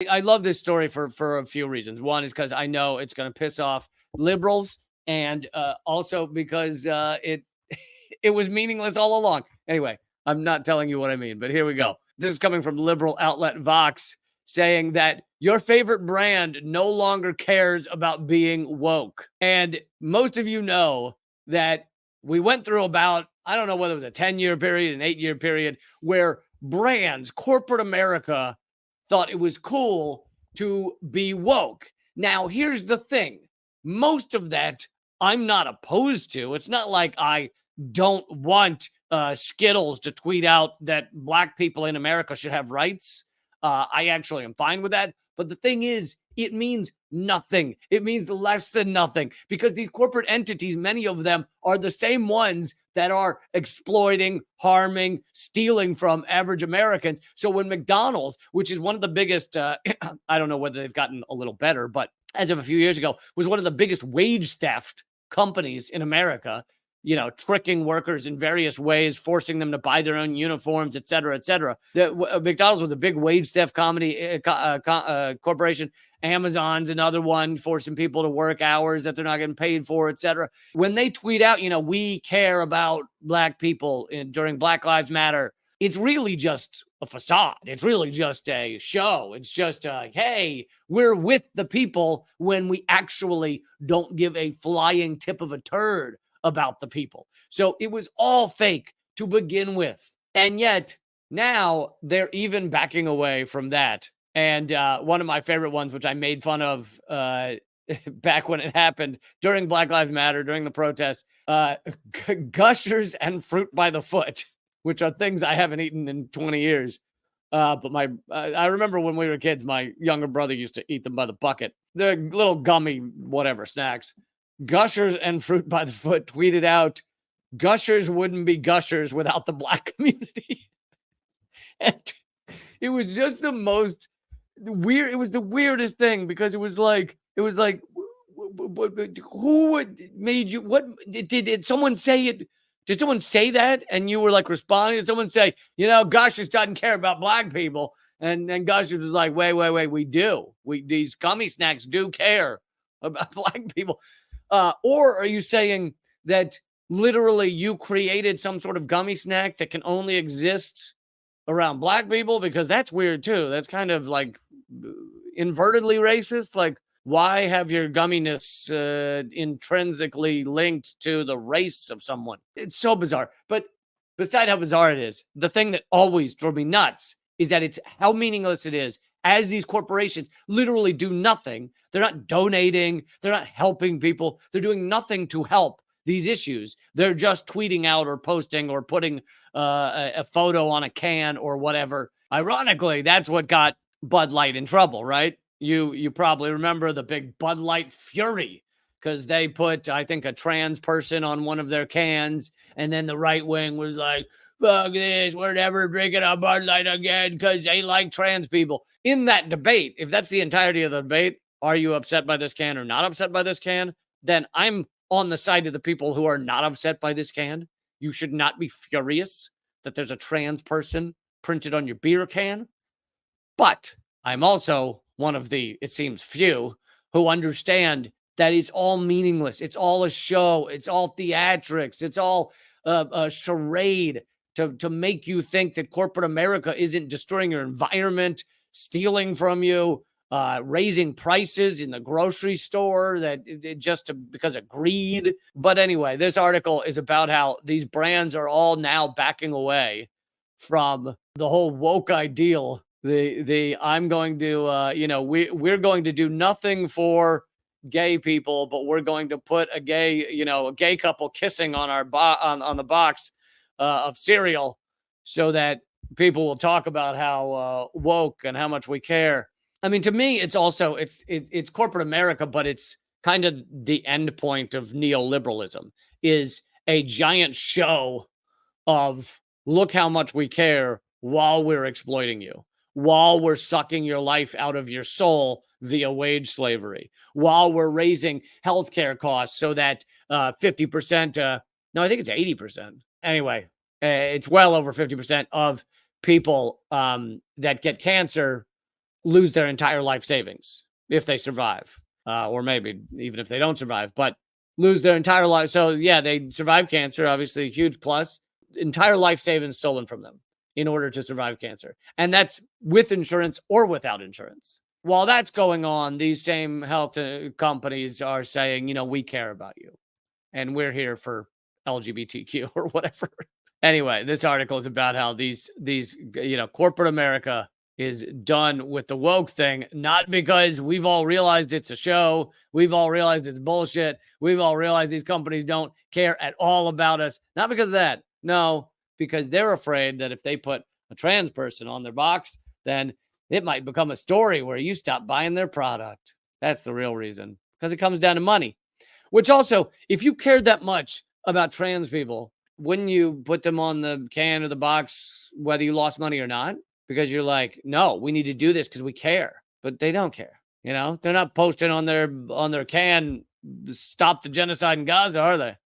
I love this story for a few reasons. One is because I know it's going to piss off liberals, and also because it it was meaningless all along. Anyway, I'm not telling you what I mean, but here we go. This is coming from liberal outlet Vox, saying that your favorite brand no longer cares about being woke. And most of you know that we went through about, I don't know whether it was a 10-year period, an 8-year period, where brands, corporate America, thought it was cool to be woke. Now, here's the thing. Most of that I'm not opposed to. It's not like I don't want Skittles to tweet out that black people in America should have rights. I actually am fine with that. But the thing is, it means nothing. It means less than nothing, because these corporate entities, many of them, are the same ones that are exploiting, harming, stealing from average Americans. So when McDonald's, which is one of the biggest, I don't know whether they've gotten a little better, but as of a few years ago, was one of the biggest wage theft companies in America, tricking workers in various ways, forcing them to buy their own uniforms, et cetera, et cetera. McDonald's was a big wage theft corporation. Amazon's another one, forcing people to work hours that they're not getting paid for, et cetera. When they tweet out, we care about black people during Black Lives Matter, it's really just a facade. It's really just a show. It's just hey, we're with the people, when we actually don't give a flying tip of a turd about the people. So it was all fake to begin with. And yet now they're even backing away from that. And one of my favorite ones, which I made fun of back when it happened during Black Lives Matter, during the protests, Gushers and fruit by the foot, which are things I haven't eaten in 20 years. But I remember when we were kids, my younger brother used to eat them by the bucket. They're little gummy, whatever, snacks. Gushers and fruit by the foot tweeted out, Gushers wouldn't be Gushers without the black community. And it was just the most weird. It was the weirdest thing, because it was like, who made you, what did someone say it? Did someone say that? And you were like responding? Did someone say, Gushers doesn't care about black people? And Gushers was like, wait, we do. These gummy snacks do care about black people. Or are you saying that literally you created some sort of gummy snack that can only exist around black people? Because that's weird too. That's kind of like invertedly racist. Like, why have your gumminess intrinsically linked to the race of someone? It's so bizarre. But beside how bizarre it is, the thing that always drove me nuts is that it's how meaningless it is, as these corporations literally do nothing. They're not donating. They're not helping people. They're doing nothing to help these issues. They're just tweeting out or posting or putting a photo on a can or whatever. Ironically, that's what got Bud Light in trouble, right? You probably remember the big Bud Light fury, because they put, I think, a trans person on one of their cans, and then the right wing was like, fuck this, we're never drinking a Bud Light again because they like trans people. In that debate, if that's the entirety of the debate, are you upset by this can or not upset by this can? Then I'm on the side of the people who are not upset by this can. You should not be furious that there's a trans person printed on your beer can. But I'm also one of the, it seems, few who understand that it's all meaningless. It's all a show. It's all theatrics. It's all a charade to make you think that corporate America isn't destroying your environment, stealing from you, raising prices in the grocery store because of greed. But anyway, this article is about how these brands are all now backing away from the whole woke ideal. I'm going to, we're going to do nothing for gay people, but we're going to put a gay couple kissing on our on the box of cereal, so that people will talk about how woke and how much we care. I mean, to me, it's also it's corporate America, but it's kind of the end point of neoliberalism, is a giant show of look how much we care while we're exploiting you, while we're sucking your life out of your soul via wage slavery, while we're raising healthcare costs so that 50%, no, I think it's 80%. Anyway, it's well over 50% of people that get cancer lose their entire life savings if they survive, or maybe even if they don't survive, but lose their entire life. So yeah, they survive cancer, obviously a huge plus. Entire life savings stolen from them in order to survive cancer. And that's with insurance or without insurance. While that's going on, these same health companies are saying, we care about you and we're here for LGBTQ or whatever. Anyway, this article is about how these corporate America is done with the woke thing, not because we've all realized it's a show. We've all realized it's bullshit. We've all realized these companies don't care at all about us. Not because of that. No, because they're afraid that if they put a trans person on their box, then it might become a story where you stop buying their product. That's the real reason, because it comes down to money. Which also, if you cared that much about trans people, wouldn't you put them on the can or the box, whether you lost money or not? Because you're like, no, we need to do this because we care. But they don't care. They're not posting on their can, stop the genocide in Gaza, are they?